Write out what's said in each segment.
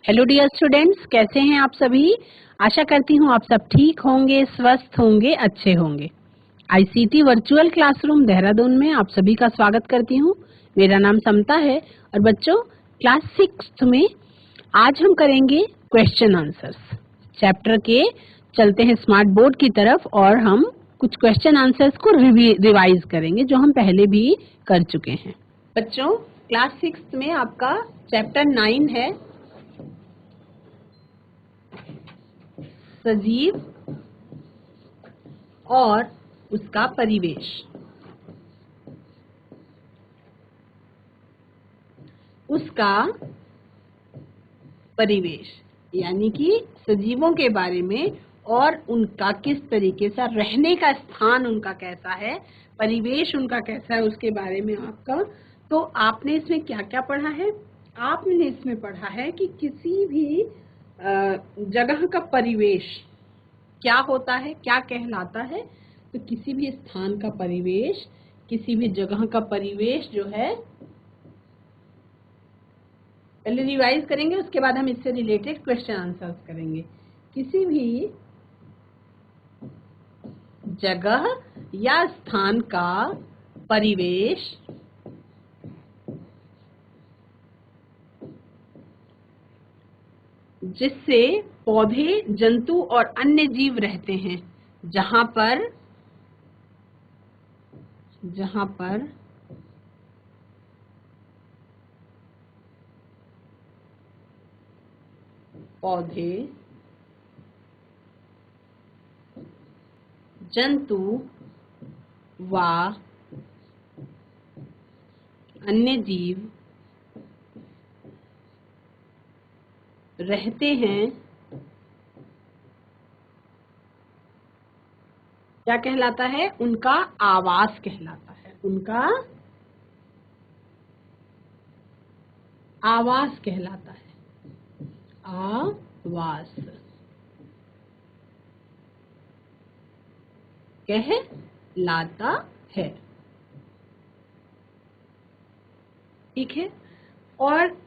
Hello dear students, कैसे हैं आप सभी। आशा करती हूँ आप सब ठीक होंगे, स्वस्थ होंगे, अच्छे होंगे। आईसीटी वर्चुअल क्लासरूम देहरादून में आप सभी का स्वागत करती हूँ। मेरा नाम समता है और बच्चों क्लास 6 में आज हम करेंगे क्वेश्चन आंसर्स चैप्टर के। चलते हैं स्मार्ट बोर्ड की तरफ और हम कुछ क्वेश्चन आंसर्स को रिवाइज करेंगे जो हम पहले भी कर चुके हैं। बच्चों क्लास 6 में आपका चैप्टर 9 है सजीव और उसका परिवेश। उसका परिवेश यानी कि सजीवों के बारे में और उनका किस तरीके से रहने का स्थान उनका कैसा है, परिवेश उनका कैसा है, उसके बारे में आपका। तो आपने इसमें क्या क्या पढ़ा है? आपने इसमें पढ़ा है कि किसी भी जगह का परिवेश क्या होता है, क्या कहलाता है। तो किसी भी स्थान का परिवेश, किसी भी जगह का परिवेश जो है, पहले रिवाइज करेंगे, उसके बाद हम इससे रिलेटेड क्वेश्चन आंसर्स करेंगे। किसी भी जगह या स्थान का परिवेश जिससे पौधे, जंतु और अन्य जीव रहते हैं, जहां पर पौधे, जंतु व अन्य जीव रहते हैं, क्या कहलाता है? उनका आवास कहलाता है। उनका आवास कहलाता है। आवास कहलाता है। ठीक है। और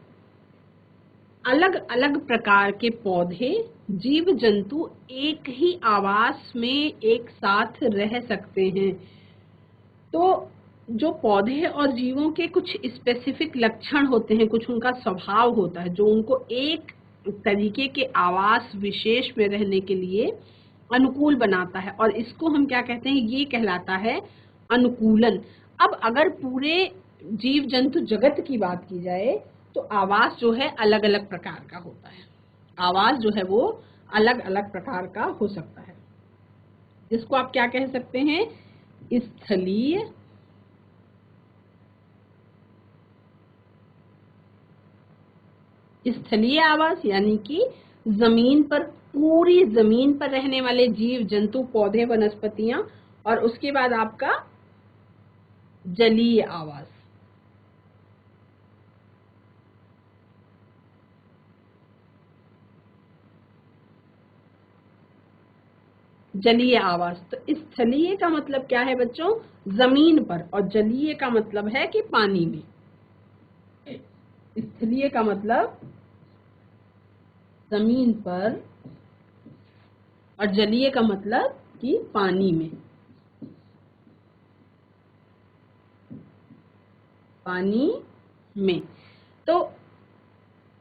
अलग अलग प्रकार के पौधे, जीव जंतु एक ही आवास में एक साथ रह सकते हैं। तो जो पौधे और जीवों के कुछ स्पेसिफिक लक्षण होते हैं, कुछ उनका स्वभाव होता है जो उनको एक तरीके के आवास विशेष में रहने के लिए अनुकूल बनाता है, और इसको हम क्या कहते हैं? ये कहलाता है अनुकूलन। अब अगर पूरे जीव जंतु जगत की बात की जाए तो आवास जो है अलग अलग प्रकार का होता है। आवास जो है वो अलग अलग प्रकार का हो सकता है, जिसको आप क्या कह सकते हैं? स्थलीय, स्थलीय आवास यानी कि जमीन पर, पूरी जमीन पर रहने वाले जीव जंतु, पौधे, वनस्पतियां, और उसके बाद आपका जलीय आवास। जलीय आवास। तो स्थलीय का मतलब क्या है बच्चों? जमीन पर, और जलीय का मतलब है कि पानी में। स्थलीय का मतलब जमीन पर और जलीय का मतलब कि पानी में। पानी में तो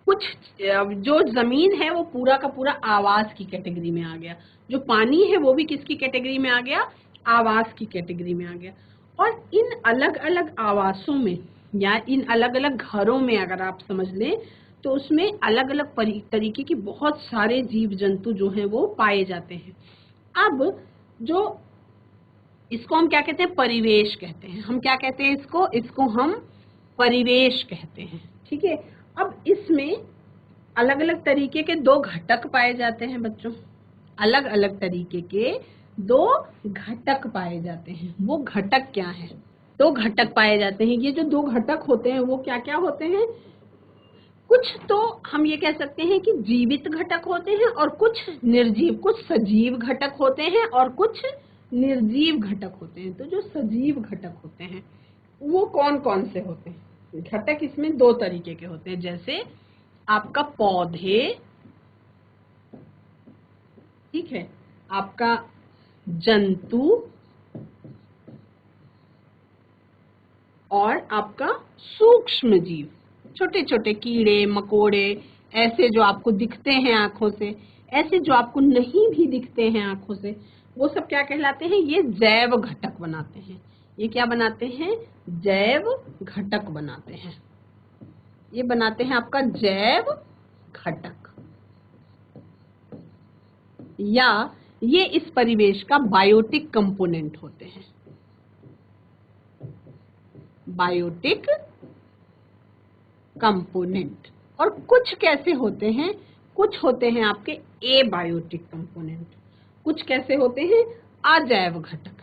कुछ जो जमीन है वो पूरा का पूरा आवास की कैटेगरी में आ गया, जो पानी है वो भी किसकी कैटेगरी में आ गया? आवास की कैटेगरी में आ गया। और इन अलग अलग आवासों में या इन अलग अलग घरों में अगर आप समझ लें तो उसमें अलग अलग तरीके के बहुत सारे जीव जंतु जो हैं वो पाए जाते हैं। अब जो इसको हम क्या कहते हैं? परिवेश कहते हैं। हम क्या कहते हैं इसको? इसको हम परिवेश कहते हैं। ठीक है। अब इसमें अलग अलग तरीके के दो घटक पाए जाते हैं बच्चों। अलग अलग तरीके के दो घटक पाए जाते हैं। वो घटक क्या है? दो घटक पाए जाते हैं। ये जो दो घटक होते हैं वो क्या क्या होते हैं? कुछ तो हम ये कह सकते हैं कि जीवित घटक होते हैं और कुछ निर्जीव, कुछ सजीव घटक होते हैं और कुछ निर्जीव घटक होते हैं। तो जो सजीव घटक होते हैं वो कौन कौन से होते हैं? घटक इसमें दो तरीके के होते हैं। जैसे आपका पौधे, ठीक है, आपका जंतु और आपका सूक्ष्म जीव, छोटे छोटे कीड़े मकोड़े, ऐसे जो आपको दिखते हैं आंखों से, ऐसे जो आपको नहीं भी दिखते हैं आंखों से, वो सब क्या कहलाते हैं? ये जैव घटक बनाते हैं। ये क्या बनाते हैं? जैव घटक बनाते हैं। ये बनाते हैं आपका जैव घटक, या ये इस परिवेश का बायोटिक कंपोनेंट होते हैं। Biotic component. और कुछ कैसे होते हैं? कुछ होते हैं आपके एबायोटिक कंपोनेंट। कुछ कैसे होते हैं? अजैव घटक।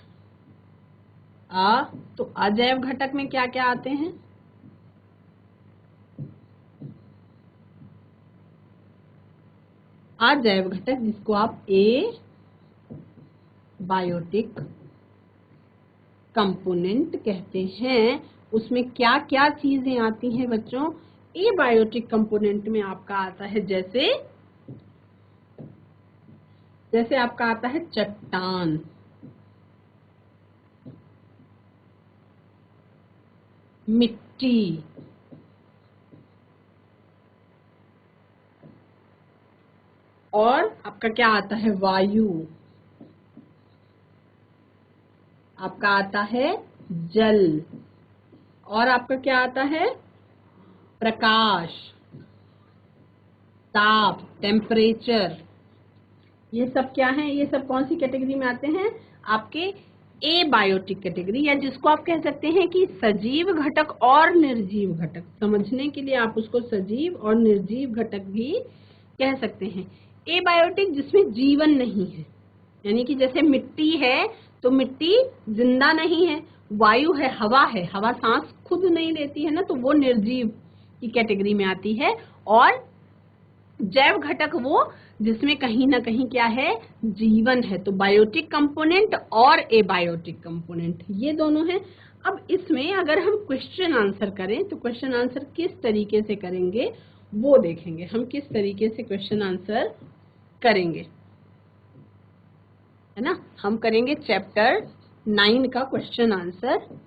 तो अजैव घटक में क्या क्या आते हैं? अजैव घटक, जिसको आप एबायोटिक कंपोनेंट कहते हैं, उसमें क्या क्या चीजें आती हैं बच्चों? एबायोटिक कंपोनेंट में आपका आता है जैसे आपका आता है चट्टान, मिट्टी, और आपका क्या आता है? वायु, आपका आता है जल, और आपका क्या आता है? प्रकाश, ताप, टेम्परेचर। ये सब क्या है? ये सब कौन सी कैटेगरी में आते हैं? आपके एबायोटिक कैटेगरी, या जिसको आप कह सकते हैं कि सजीव घटक और निर्जीव घटक। समझने के लिए आप उसको सजीव और निर्जीव घटक भी कह सकते हैं। एबायोटिक, जिसमें जीवन नहीं है, यानी कि जैसे मिट्टी है तो मिट्टी जिंदा नहीं है, वायु है, हवा सांस खुद नहीं लेती है ना, तो वो निर्जीव की कैटेगरी में आती है। और जैव घटक वो जिसमें कहीं ना कहीं क्या है? जीवन है। तो बायोटिक कंपोनेंट और एबायोटिक कंपोनेंट, ये दोनों हैं। अब इसमें अगर हम क्वेश्चन आंसर करें तो क्वेश्चन आंसर किस तरीके से करेंगे वो देखेंगे। हम किस तरीके से क्वेश्चन आंसर करेंगे, है ना? हम करेंगे चैप्टर 9 का क्वेश्चन आंसर,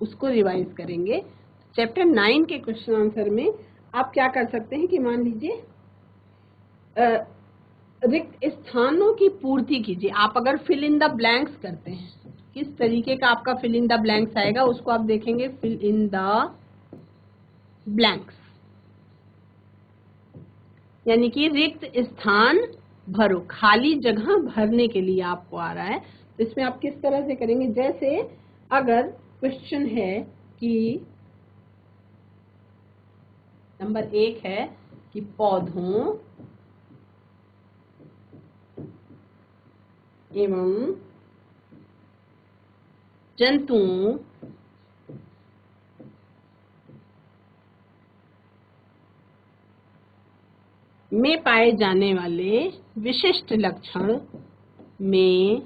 उसको रिवाइज करेंगे। चैप्टर 9 के क्वेश्चन आंसर में आप क्या कर सकते हैं कि मान लीजिए रिक्त स्थानों की पूर्ति कीजिए। आप अगर फिल इन द ब्लैंक्स करते हैं, किस तरीके का आपका फिल इन द ब्लैंक्स आएगा उसको आप देखेंगे। फिल इन द ब्लैंक्स, यानी कि रिक्त स्थान भरो, खाली जगह भरने के लिए आपको आ रहा है। तो इसमें आप किस तरह से करेंगे? जैसे अगर क्वेश्चन है कि नंबर 1 है कि पौधों एवं जंतुओं में पाए जाने वाले विशिष्ट लक्षण में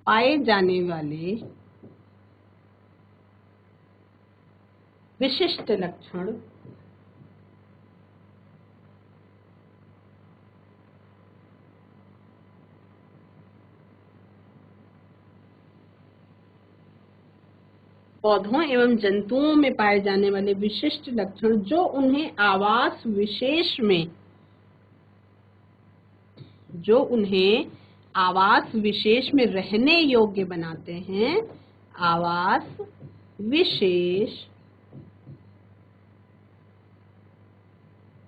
पाए जाने वाले विशिष्ट लक्षण पौधों एवं जंतुओं में पाए जाने वाले विशिष्ट लक्षण जो उन्हें आवास विशेष में रहने योग्य बनाते हैं। आवास विशेष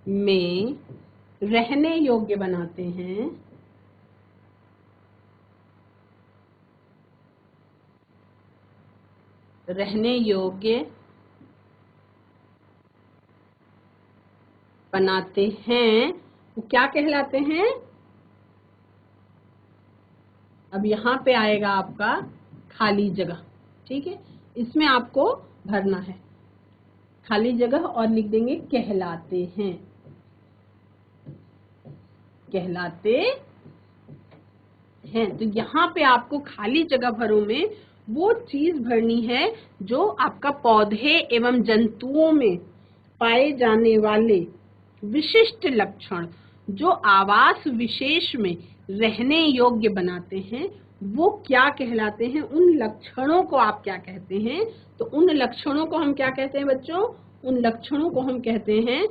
में रहने योग्य बनाते हैं। रहने योग्य बनाते हैं वो क्या कहलाते हैं? अब यहाँ पे आएगा आपका खाली जगह, ठीक है? इसमें आपको भरना है खाली जगह और लिख देंगे कहलाते हैं। कहलाते हैं, तो यहाँ पे आपको खाली जगह भरो में वो चीज भरनी है जो आपका पौधे एवं जंतुओं में पाए जाने वाले विशिष्ट लक्षण जो आवास विशेष में रहने योग्य बनाते हैं, वो क्या कहलाते हैं, उन लक्षणों को आप क्या कहते हैं। तो उन लक्षणों को हम क्या कहते हैं बच्चों, उन लक्षणों को हम कहते हैं,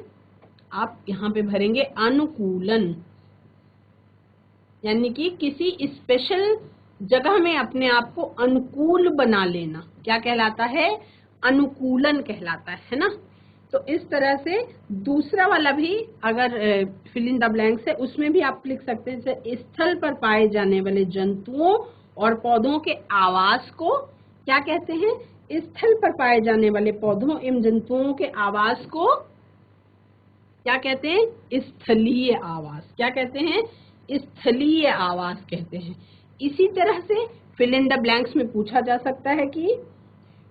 आप यहाँ पे भरेंगे अनुकूलन, यानी कि किसी स्पेशल जगह में अपने आप को अनुकूल बना लेना क्या कहलाता है, अनुकूलन कहलाता है ना। तो इस तरह से दूसरा वाला भी अगर फिल इन द ब्लैंक्स है उसमें भी आप लिख सकते हैं, जैसे स्थल पर पाए जाने वाले जंतुओं और पौधों के आवास को क्या कहते हैं, स्थल पर पाए जाने वाले पौधों एवं जंतुओं के आवास को क्या कहते हैं, स्थलीय आवास। क्या कहते हैं, स्थलीय आवास कहते हैं। इसी तरह से फिल इन द ब्लैंक्स में पूछा जा सकता है कि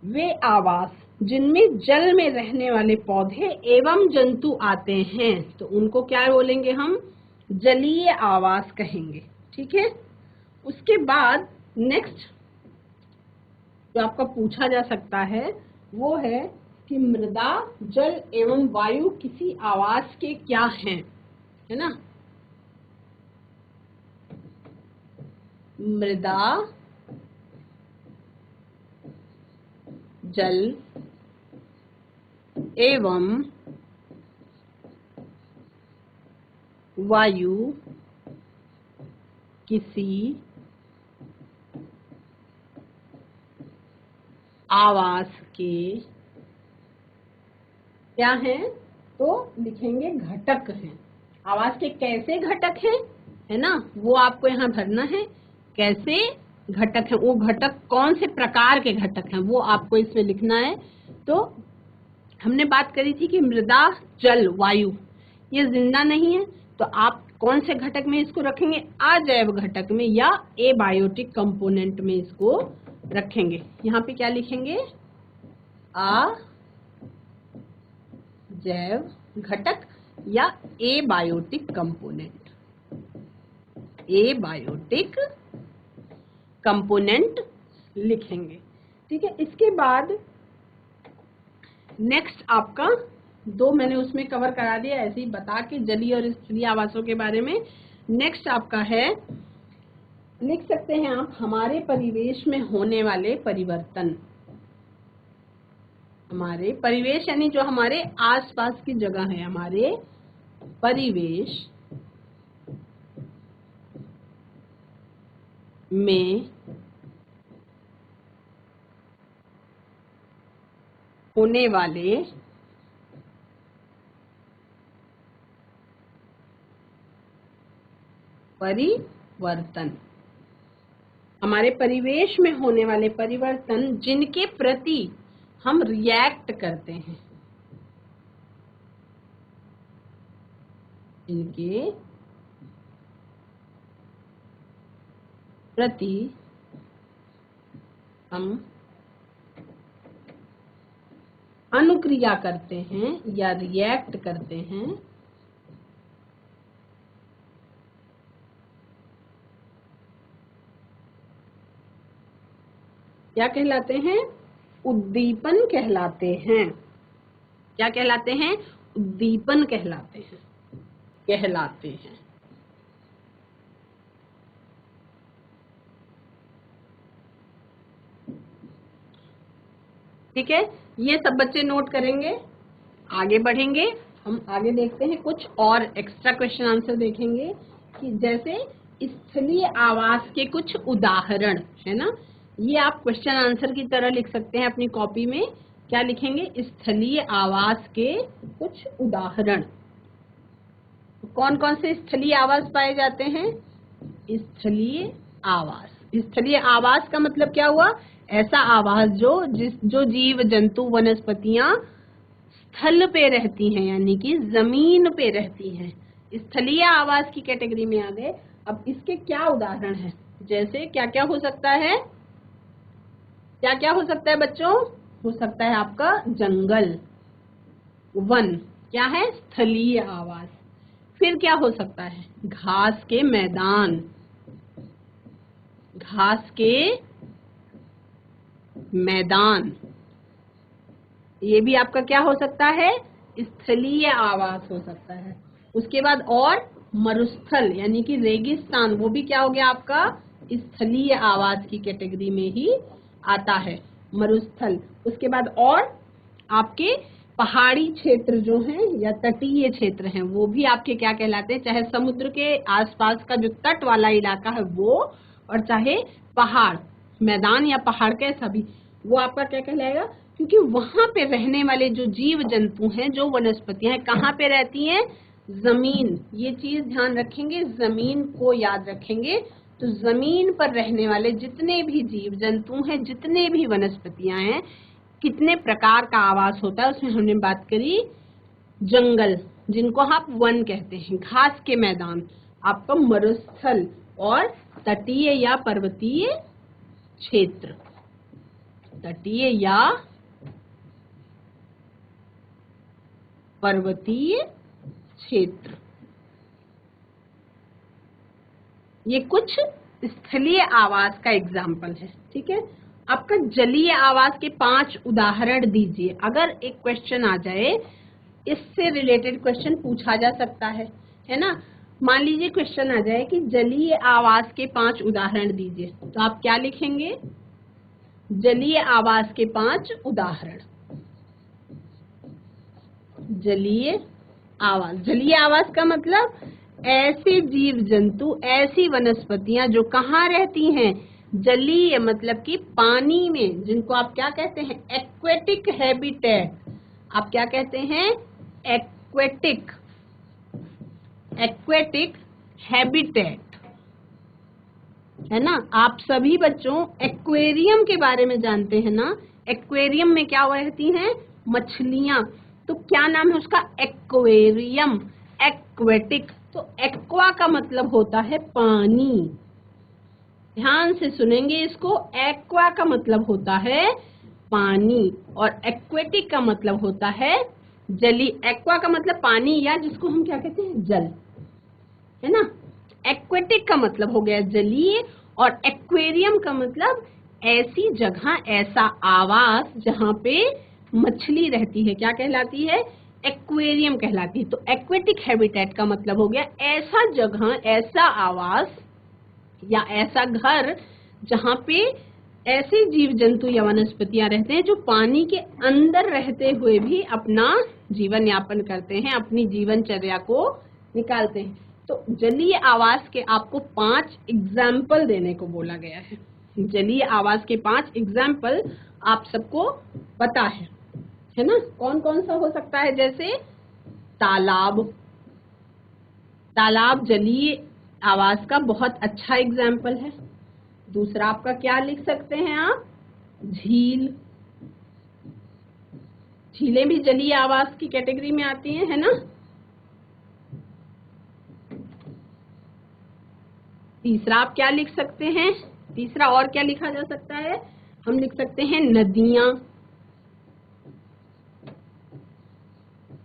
वे आवास जिनमें जल में रहने वाले पौधे एवं जंतु आते हैं, तो उनको क्या बोलेंगे हम, जलीय आवास कहेंगे। ठीक है। उसके बाद नेक्स्ट जो आपका पूछा जा सकता है वो है कि मृदा, जल एवं वायु किसी आवास के क्या हैं, है ना। मृदा, जल एवं वायु किसी आवास के क्या हैं, तो लिखेंगे घटक हैं। आवास के कैसे घटक हैं, है ना, वो आपको यहाँ भरना है। कैसे घटक हैं, वो घटक कौन से प्रकार के घटक हैं वो आपको इसमें लिखना है। तो हमने बात करी थी कि मृदा, जल, वायु ये जिंदा नहीं है, तो आप कौन से घटक में इसको रखेंगे, अजैव घटक में या एबायोटिक कंपोनेंट में इसको रखेंगे। यहाँ पे क्या लिखेंगे, अजैव घटक या एबायोटिक कंपोनेंट, एबायोटिक कंपोनेंट लिखेंगे। ठीक है। इसके बाद नेक्स्ट आपका दो मैंने उसमें कवर करा दिया ऐसे ही बता के, जलीय और स्थलीय आवासों के बारे में। नेक्स्ट आपका है, लिख सकते हैं आप, हमारे परिवेश में होने वाले परिवर्तन। हमारे परिवेश यानी जो हमारे आसपास की जगह है, हमारे परिवेश में होने वाले परिवर्तन, हमारे परिवेश में होने वाले परिवर्तन जिनके प्रति हम रिएक्ट करते हैं, इनके प्रति हम अनुक्रिया करते हैं या रिएक्ट करते हैं, क्या कहलाते हैं, उद्दीपन कहलाते हैं। क्या कहलाते हैं, उद्दीपन कहलाते हैं, कहलाते हैं। ठीक है। ये सब बच्चे नोट करेंगे। आगे बढ़ेंगे, हम आगे देखते हैं कुछ और एक्स्ट्रा क्वेश्चन आंसर देखेंगे कि जैसे स्थलीय आवास के कुछ उदाहरण, है ना। ये आप क्वेश्चन आंसर की तरह लिख सकते हैं अपनी कॉपी में। क्या लिखेंगे, स्थलीय आवास के कुछ उदाहरण। कौन कौन से स्थलीय आवास पाए जाते हैं, स्थलीय आवास। स्थलीय आवास का मतलब क्या हुआ, ऐसा आवास जो जीव जंतु वनस्पतियां स्थल पे रहती हैं, यानी कि जमीन पे रहती हैं, स्थलीय आवास की कैटेगरी में आ गए। अब इसके क्या उदाहरण हैं, जैसे क्या क्या हो सकता है, क्या क्या हो सकता है बच्चों, हो सकता है आपका जंगल, वन, क्या है, स्थलीय आवास। फिर क्या हो सकता है, घास के मैदान, घास के मैदान, ये भी आपका क्या हो सकता है, स्थलीय आवास हो सकता है। उसके बाद और मरुस्थल यानी कि रेगिस्तान, वो भी क्या हो गया आपका स्थलीय आवास की कैटेगरी में ही आता है, मरुस्थल। उसके बाद और आपके पहाड़ी क्षेत्र जो हैं या तटीय क्षेत्र हैं वो भी आपके क्या कहलाते हैं, चाहे समुद्र के आसपास का जो तट वाला इलाका है वो, और चाहे पहाड़, मैदान या पहाड़ कैसा भी, वो आपका क्या कहलाएगा, क्योंकि वहां पे रहने वाले जो जीव जंतु हैं, जो वनस्पतियां हैं, कहाँ पे रहती हैं, जमीन। ये चीज ध्यान रखेंगे, जमीन को याद रखेंगे। तो जमीन पर रहने वाले जितने भी जीव जंतु हैं, जितने भी वनस्पतियां हैं, कितने प्रकार का आवास होता है, उसमें हमने बात करी जंगल, जिनको आप वन कहते हैं, घास के मैदान, आपका मरुस्थल, और तटीय या पर्वतीय क्षेत्र, तटीय या पर्वतीय क्षेत्र। ये कुछ स्थलीय आवास का एग्जाम्पल है, ठीक है। आपका जलीय आवास के 5 उदाहरण दीजिए। अगर एक क्वेश्चन आ जाए, इससे रिलेटेड क्वेश्चन पूछा जा सकता है ना। मान लीजिए क्वेश्चन आ जाए कि जलीय आवास के 5 उदाहरण दीजिए, तो आप क्या लिखेंगे, जलीय आवास के 5 उदाहरण। जलीय आवास, जलीय आवास का मतलब ऐसे जीव जंतु, ऐसी वनस्पतियां जो कहाँ रहती हैं, जलीय मतलब कि पानी में, जिनको आप क्या कहते हैं, एक्वेटिक हैबिटेट। आप क्या कहते हैं, एक्वेटिक, एक्वेटिक हैबिटेट, है ना। आप सभी बच्चों एक्वेरियम के बारे में जानते हैं ना। एक्वेरियम में क्या रहती हैं, मछलियां। तो क्या नाम है उसका, एक्वेरियम, एक्वेटिक। तो एक्वा का मतलब होता है पानी, ध्यान से सुनेंगे इसको। एक्वा का मतलब होता है पानी, और एक्वेटिक का मतलब होता है जली। एक्वा का मतलब पानी, या जिसको हम क्या कहते हैं, जल, है ना। एक्वेटिक का मतलब हो गया जलीय, और एक्वेरियम का मतलब ऐसी जगह, ऐसा आवास जहां पे मछली रहती है, क्या कहलाती है, एक्वेरियम कहलाती है। तो एक्वेटिक हैबिटेट का मतलब हो गया ऐसा जगह, ऐसा आवास या ऐसा घर जहां पे ऐसे जीव जंतु या वनस्पतियां रहते हैं जो पानी के अंदर रहते हुए भी अपना जीवन यापन करते हैं, अपनी जीवनचर्या को निकालते हैं। तो जलीय आवास के आपको 5 एग्जाम्पल देने को बोला गया है। जलीय आवास के 5 एग्जाम्पल आप सबको पता है ना। कौन कौन सा हो सकता है, जैसे तालाब। तालाब जलीय आवास का बहुत अच्छा एग्जाम्पल है। दूसरा आपका क्या लिख सकते हैं आप, झील। झीलें भी जलीय आवास की कैटेगरी में आती हैं, है ना। तीसरा आप क्या लिख सकते हैं, तीसरा और क्या लिखा जा सकता है, हम लिख सकते हैं नदियां।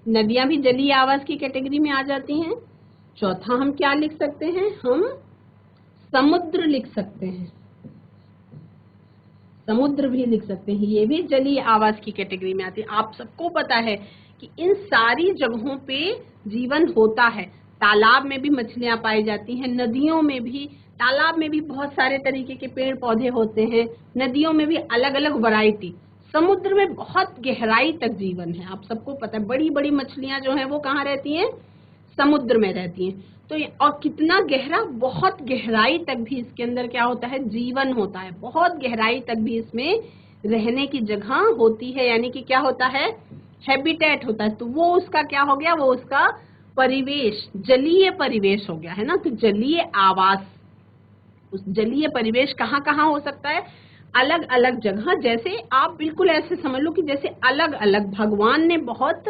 नदियां भी जलीय आवास की कैटेगरी में आ जाती हैं। चौथा हम क्या लिख सकते हैं, हम समुद्र लिख सकते हैं, समुद्र भी लिख सकते हैं, ये भी जलीय आवास की कैटेगरी में आती है। आप सबको पता है कि इन सारी जगहों पे जीवन होता है। तालाब में भी मछलियां पाई जाती हैं, नदियों में भी, तालाब में भी बहुत सारे तरीके के पेड़ पौधे होते हैं, नदियों में भी अलग अलग वैरायटी, समुद्र में बहुत गहराई तक जीवन है। आप सबको पता है बड़ी बड़ी मछलियां जो हैं वो कहाँ रहती हैं, समुद्र में रहती हैं। तो और कितना गहरा, बहुत गहराई तक भी इसके अंदर क्या होता है, जीवन होता है। बहुत गहराई तक भी इसमें रहने की जगह होती है, यानी कि क्या होता है, हैबिटेट होता है। तो वो उसका क्या हो गया, वो उसका परिवेश, जलीय परिवेश हो गया, है ना। तो जलीय आवास, उस जलीय परिवेश कहाँ कहाँ हो सकता है, अलग अलग जगह। जैसे आप बिल्कुल ऐसे समझ लो कि जैसे अलग अलग भगवान ने बहुत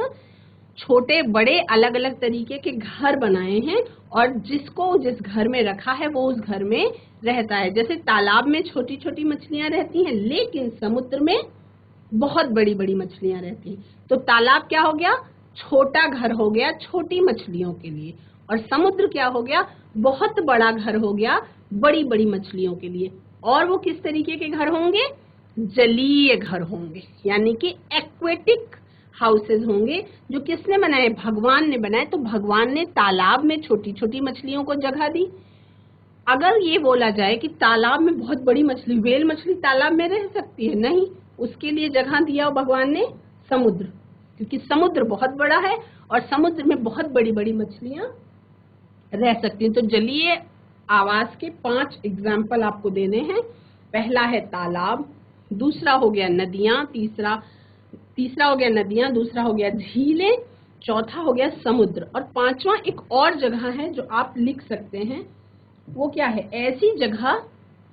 छोटे बड़े अलग अलग तरीके के घर बनाए हैं, और जिसको जिस घर में रखा है वो उस घर में रहता है। जैसे तालाब में छोटी छोटी मछलियां रहती हैं, लेकिन समुद्र में बहुत बड़ी बड़ी मछलियां रहती हैं। तो तालाब क्या हो गया, छोटा घर हो गया छोटी मछलियों के लिए, और समुद्र क्या हो गया, बहुत बड़ा घर हो गया बड़ी बड़ी मछलियों के लिए। और वो किस तरीके के घर होंगे, जलीय घर होंगे, यानी कि एक्वेटिक हाउसेज होंगे। जो किसने बनाए? भगवान ने बनाए। तो भगवान ने तालाब में छोटी छोटी मछलियों को जगह दी। अगर ये बोला जाए कि तालाब में बहुत बड़ी मछली, व्हेल मछली तालाब में रह सकती है? नहीं, उसके लिए जगह दिया भगवान ने समुद्र, क्योंकि समुद्र बहुत बड़ा है और समुद्र में बहुत बड़ी बड़ी मछलियां रह सकती हैं। तो जलीय आवास के 5 एग्जाम्पल आपको देने हैं। पहला है तालाब, दूसरा हो गया नदियां, तीसरा हो गया नदियां, दूसरा हो गया झीलें, चौथा हो गया समुद्र, और पांचवा एक और जगह है जो आप लिख सकते हैं। वो क्या है? ऐसी जगह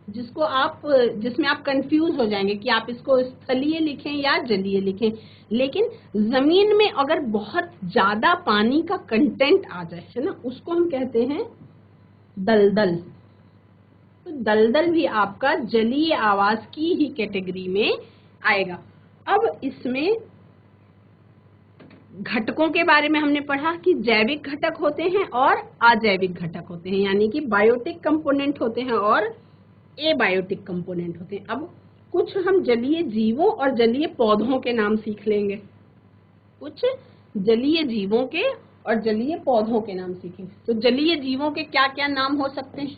जिसमें आप कंफ्यूज हो जाएंगे कि आप इसको स्थलीय लिखें या जलीय लिखें, लेकिन जमीन में अगर बहुत ज्यादा पानी का कंटेंट आ जाए, है ना, उसको हम कहते हैं दलदल। तो दलदल भी आपका जलीय आवास की ही कैटेगरी में आएगा। अब इसमें घटकों के बारे में हमने पढ़ा कि जैविक घटक होते हैं और अजैविक घटक होते हैं, यानी कि बायोटिक कंपोनेंट होते हैं और एबायोटिक कंपोनेंट होते हैं। अब कुछ हम जलीय जीवों और जलीय पौधों के नाम सीख लेंगे। कुछ जलीय जीवों के और जलीय पौधों के नाम सीखेंगे। तो जलीय जीवों के क्या क्या नाम हो सकते हैं?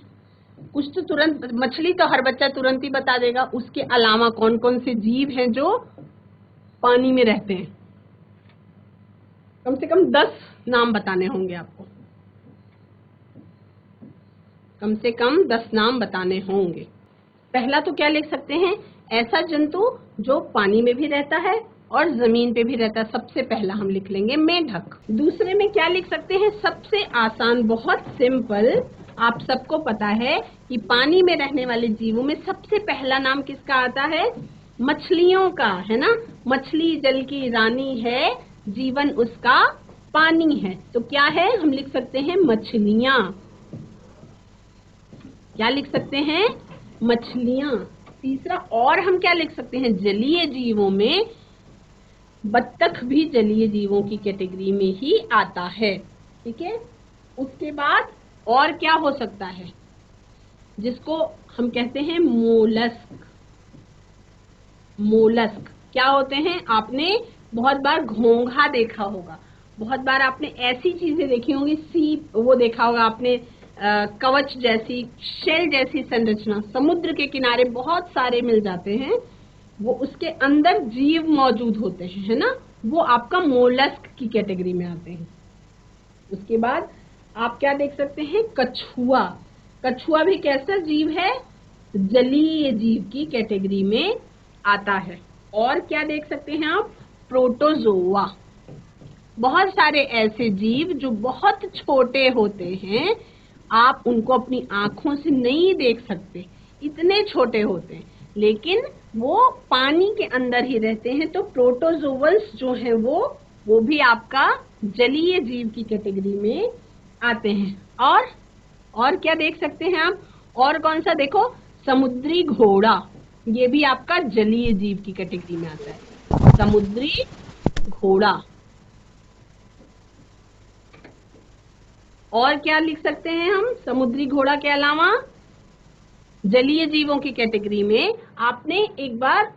कुछ तो तुरंत, मछली तो हर बच्चा तुरंत ही बता देगा। उसके अलावा कौन कौन से जीव हैं जो पानी में रहते हैं? कम से कम 10 नाम बताने होंगे आपको, कम से कम 10 नाम बताने होंगे। पहला तो क्या लिख सकते हैं? ऐसा जंतु जो पानी में भी रहता है और जमीन पे भी रहता है। सबसे पहला हम लिख लेंगे मेंढक। दूसरे में क्या लिख सकते हैं? सबसे आसान, बहुत सिंपल, आप सबको पता है कि पानी में रहने वाले जीवों में सबसे पहला नाम किसका आता है? मछलियों का, है ना। मछली जल की रानी है, जीवन उसका पानी है। तो क्या है? हम लिख सकते हैं मछलियां। क्या लिख सकते हैं? मछलियां। तीसरा और हम क्या लिख सकते हैं? जलीय जीवों में बत्तख भी जलीय जीवों की कैटेगरी में ही आता है। ठीक है। उसके बाद और क्या हो सकता है? जिसको हम कहते हैं मोलस्क। मोलस्क क्या होते हैं? आपने बहुत बार घोंघा देखा होगा, बहुत बार आपने ऐसी चीजें देखी होंगी, सीप, वो देखा होगा आपने, कवच जैसी, शेल जैसी संरचना समुद्र के किनारे बहुत सारे मिल जाते हैं। वो उसके अंदर जीव मौजूद होते हैं, है ना, वो आपका मोलस्क की कैटेगरी में आते हैं। उसके बाद आप क्या देख सकते हैं? कछुआ। कछुआ भी कैसा जीव है? जलीय जीव की कैटेगरी में आता है। और क्या देख सकते हैं आप? प्रोटोजोआ। बहुत सारे ऐसे जीव जो बहुत छोटे होते हैं, आप उनको अपनी आंखों से नहीं देख सकते, इतने छोटे होते हैं, लेकिन वो पानी के अंदर ही रहते हैं। तो प्रोटोजोवल्स जो है वो भी आपका जलीय जीव की कैटेगरी में आते हैं। और क्या देख सकते हैं आप? और कौन सा? देखो, समुद्री घोड़ा, ये भी आपका जलीय जीव की कैटेगरी में आता है। समुद्री घोड़ा। और क्या लिख सकते हैं हम समुद्री घोड़ा के अलावा? जलीय जीवों की कैटेगरी में आपने एक बार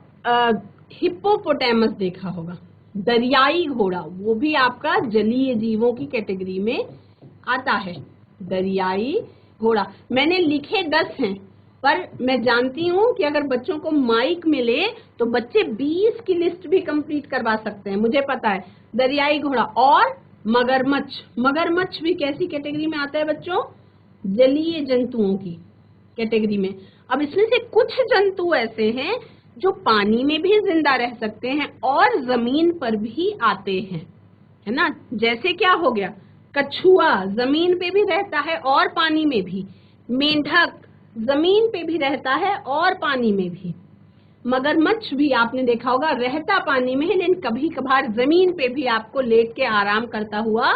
हिप्पोपोटामस देखा होगा, दरियाई घोड़ा, वो भी आपका जलीय जीवों की कैटेगरी में आता है। दरियाई घोड़ा। मैंने लिखे 10 हैं, पर मैं जानती हूँ कि अगर बच्चों को माइक मिले तो बच्चे 20 की लिस्ट भी कंप्लीट करवा सकते हैं, मुझे पता है। दरियाई घोड़ा। और मगरमच्छ। मगरमच्छ भी कैसी कैटेगरी में आता है बच्चों? जलीय जंतुओं की कैटेगरी में। अब इसमें से कुछ जंतु ऐसे हैं जो पानी में भी जिंदा रह सकते हैं और जमीन पर भी आते हैं, है ना। जैसे क्या हो गया? कछुआ जमीन पे भी रहता है और पानी में भी। मेंढक जमीन पे भी रहता है और पानी में भी। मगरमच्छ भी आपने देखा होगा, रहता पानी में है, लेकिन कभी कभार जमीन पे भी आपको लेट के आराम करता हुआ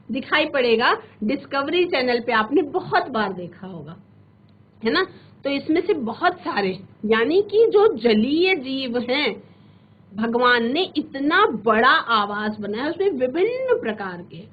दिखाई पड़ेगा। डिस्कवरी चैनल पे आपने बहुत बार देखा होगा, है ना। तो इसमें से बहुत सारे, यानी कि जो जलीय जीव हैं, भगवान ने इतना बड़ा आवास बनाया, उसमें विभिन्न प्रकार के,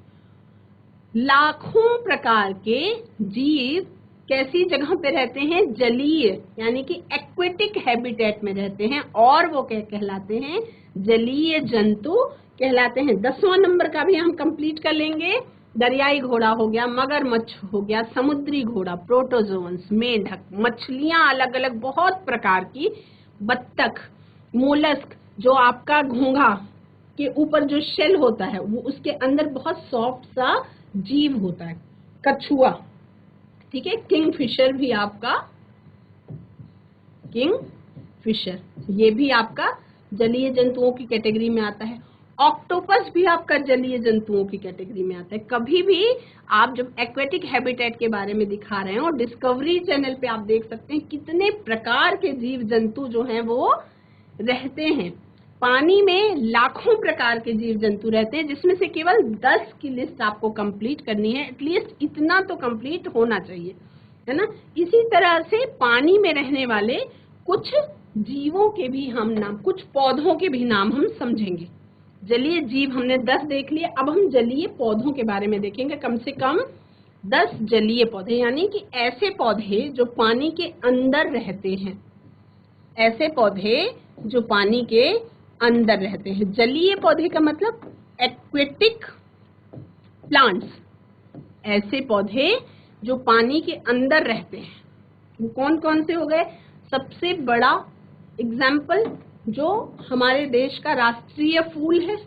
लाखों प्रकार के जीव कैसी जगह पे रहते हैं? जलीय यानी कि एक्वेटिक हैबिटेट में रहते हैं, और वो क्या कहलाते हैं? जलीय जंतु कहलाते हैं। 10वां नंबर का भी हम कंप्लीट कर लेंगे। दरियाई घोड़ा हो गया, मगरमच्छ हो गया, समुद्री घोड़ा, प्रोटोजोन्स, मेंढक, मछलियां अलग अलग बहुत प्रकार की, बत्तख, मोलस्क, जो आपका घोंघा के ऊपर जो शेल होता है वो उसके अंदर बहुत सॉफ्ट सा जीव होता है, कछुआ, ठीक है, किंग फिशर भी आपका, किंग फिशर ये भी आपका जलीय जंतुओं की कैटेगरी में आता है। ऑक्टोपस भी आपका जलीय जंतुओं की कैटेगरी में आता है। कभी भी आप जब एक्वेटिक हैबिटेट के बारे में दिखा रहे हैं, और डिस्कवरी चैनल पे आप देख सकते हैं कितने प्रकार के जीव जंतु जो हैं वो रहते हैं। पानी में लाखों प्रकार के जीव जंतु रहते हैं, जिसमें से केवल 10 की लिस्ट आपको कंप्लीट करनी है। एटलीस्ट इतना तो कंप्लीट होना चाहिए, है ना। इसी तरह से पानी में रहने वाले कुछ जीवों के भी हम नाम, कुछ पौधों के भी नाम हम समझेंगे। जलीय जीव हमने 10 देख लिए, अब हम जलीय पौधों के बारे में देखेंगे। कम से कम 10 जलीय पौधे, यानी कि ऐसे पौधे जो पानी के अंदर रहते हैं, ऐसे पौधे जो पानी के अंदर रहते हैं। जलीय पौधे का मतलब एक्वेटिक प्लांट्स, ऐसे पौधे जो पानी के अंदर रहते हैं। वो कौन कौन से हो गए? सबसे बड़ा एग्जाम्पल जो हमारे देश का राष्ट्रीय फूल है,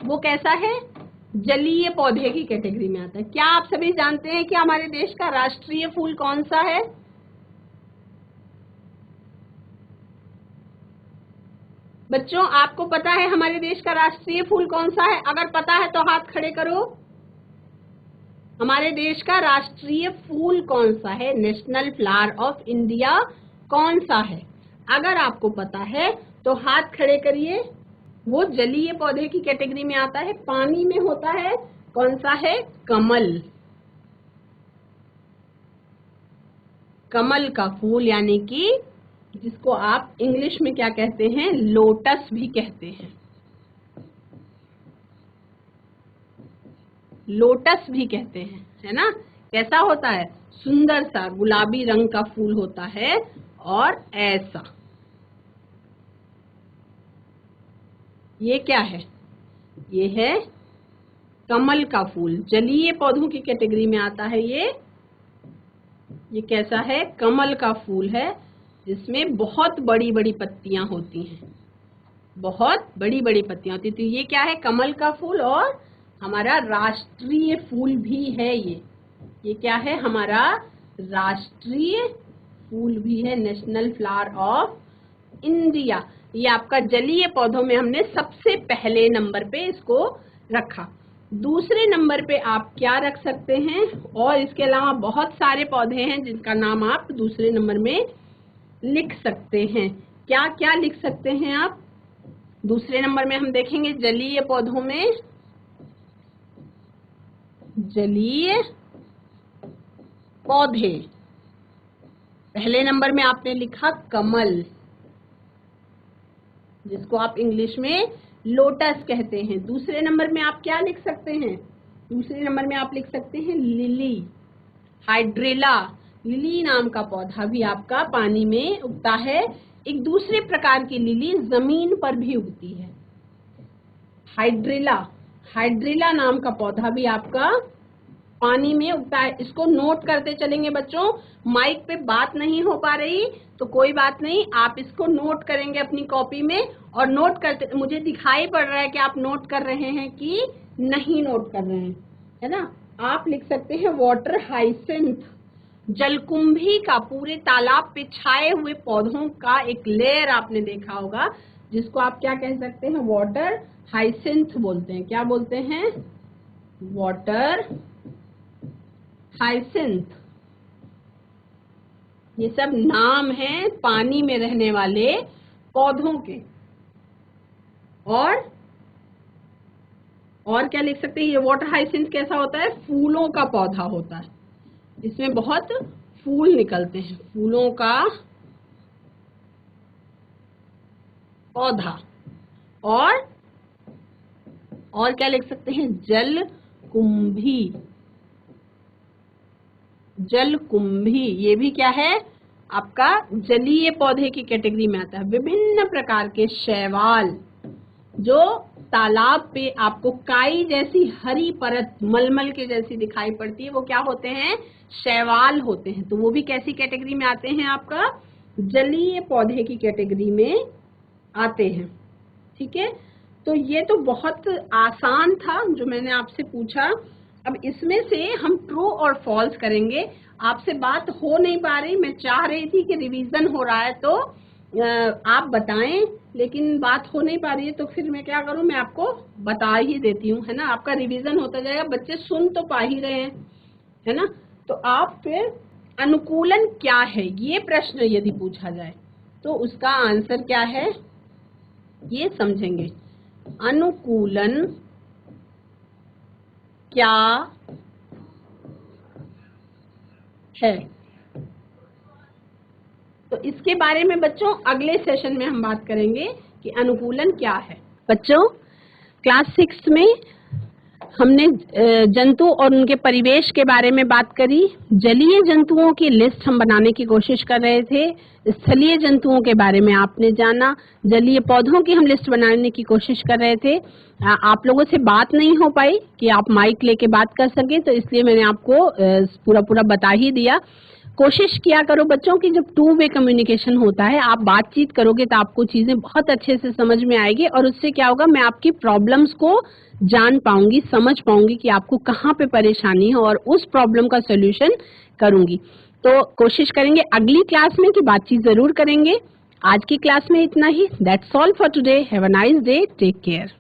वो कैसा है? जलीय पौधे की कैटेगरी में आता है। क्या आप सभी जानते हैं कि हमारे देश का राष्ट्रीय फूल कौन सा है? बच्चों, आपको पता है हमारे देश का राष्ट्रीय फूल कौन सा है? अगर पता है तो हाथ खड़े करो। हमारे देश का राष्ट्रीय फूल कौन सा है? नेशनल फ्लावर ऑफ इंडिया कौन सा है? अगर आपको पता है तो हाथ खड़े करिए। वो जलीय पौधे की कैटेगरी में आता है, पानी में होता है। कौन सा है? कमल। कमल का फूल, यानी कि जिसको आप इंग्लिश में क्या कहते हैं? लोटस भी कहते हैं। लोटस भी कहते हैं, है ना। कैसा होता है? सुंदर सा गुलाबी रंग का फूल होता है, और ऐसा। ये क्या है? ये है कमल का फूल, जलीय पौधों की कैटेगरी में आता है। ये कैसा है? कमल का फूल है, जिसमें बहुत बड़ी बड़ी पत्तियां होती हैं, बहुत बड़ी बड़ी पत्तियां होती हैं। तो ये क्या है? कमल का फूल, और हमारा राष्ट्रीय फूल भी है ये क्या है? हमारा राष्ट्रीय फूल भी है, नेशनल फ्लावर ऑफ इंडिया। ये आपका जलीय पौधों में हमने सबसे पहले नंबर पे इसको रखा। दूसरे नंबर पे आप क्या रख सकते हैं? और इसके अलावा बहुत सारे पौधे हैं जिनका नाम आप दूसरे नंबर में लिख सकते हैं। क्या क्या लिख सकते हैं आप? दूसरे नंबर में हम देखेंगे जलीय पौधों में, जलीय पौधे। पहले नंबर में आपने लिखा कमल, जिसको आप इंग्लिश में लोटस कहते हैं। दूसरे नंबर में आप क्या लिख सकते हैं? दूसरे नंबर में आप लिख सकते हैं लिली, हाइड्रेला। लिली नाम का पौधा भी आपका पानी में उगता है। एक दूसरे प्रकार की लिली जमीन पर भी उगती है, हाइड्रेला। हाइड्रेला नाम का पौधा भी आपका पानी में उगता है। इसको नोट करते चलेंगे बच्चों। माइक पे बात नहीं हो पा रही तो कोई बात नहीं, आप इसको नोट करेंगे अपनी कॉपी में, और नोट करते, मुझे दिखाई पड़ रहा है कि आप नोट कर रहे हैं कि नहीं नोट कर रहे हैं, है ना। आप लिख सकते हैं वाटर हाइसिंथ, जलकुंभी का पूरे तालाब पे छाए हुए पौधों का एक लेयर आपने देखा होगा, जिसको आप क्या कह सकते हैं? वाटर हाइसिंथ बोलते हैं। क्या बोलते हैं? Water hyacinth. ये सब नाम हैं पानी में रहने वाले पौधों के। और क्या लिख सकते हैं? ये वाटर हाइसिंथ कैसा होता है? फूलों का पौधा होता है, इसमें बहुत फूल निकलते हैं, फूलों का पौधा। और क्या लिख सकते हैं? जलकुंभी, जलकुंभी, ये भी क्या है आपका जलीय पौधे की कैटेगरी में आता है। विभिन्न प्रकार के शैवाल जो तालाब पे आपको काई जैसी हरी परत मलमल के जैसी दिखाई पड़ती है, वो क्या होते हैं, शैवाल होते हैं। तो वो भी कैसी कैटेगरी में आते हैं, आपका जलीय पौधे की कैटेगरी में आते हैं। ठीक है, तो ये तो बहुत आसान था जो मैंने आपसे पूछा। अब इसमें से हम ट्रू और फॉल्स करेंगे। आपसे बात हो नहीं पा रही, मैं चाह रही थी कि रिवीजन हो रहा है तो आप बताएं, लेकिन बात हो नहीं पा रही है, तो फिर मैं क्या करूं, मैं आपको बता ही देती हूँ, है ना। आपका रिवीजन होता जाएगा, बच्चे सुन तो पा ही रहे हैं, है ना। तो आप फिर अनुकूलन क्या है, ये प्रश्न यदि पूछा जाए तो उसका आंसर क्या है ये समझेंगे। अनुकूलन क्या है, तो इसके बारे में बच्चों अगले सेशन में हम बात करेंगे कि अनुकूलन क्या है। बच्चों क्लास 6 में हमने जंतु और उनके परिवेश के बारे में बात करी। जलीय जंतुओं की लिस्ट हम बनाने की कोशिश कर रहे थे। स्थलीय जंतुओं के बारे में आपने जाना। जलीय पौधों की हम लिस्ट बनाने की कोशिश कर रहे थे। आप लोगों से बात नहीं हो पाई कि आप माइक लेके बात कर सके, तो इसलिए मैंने आपको पूरा बता ही दिया। कोशिश किया करो बच्चों की जब 2 वे कम्युनिकेशन होता है, आप बातचीत करोगे तो आपको चीजें बहुत अच्छे से समझ में आएगी, और उससे क्या होगा, मैं आपकी प्रॉब्लम्स को जान पाऊंगी, समझ पाऊंगी कि आपको कहाँ पे परेशानी है, और उस प्रॉब्लम का सोल्यूशन करूंगी। तो कोशिश करेंगे अगली क्लास में कि बातचीत जरूर करेंगे। आज की क्लास में इतना ही। That's all for today. Have a nice day. Take care.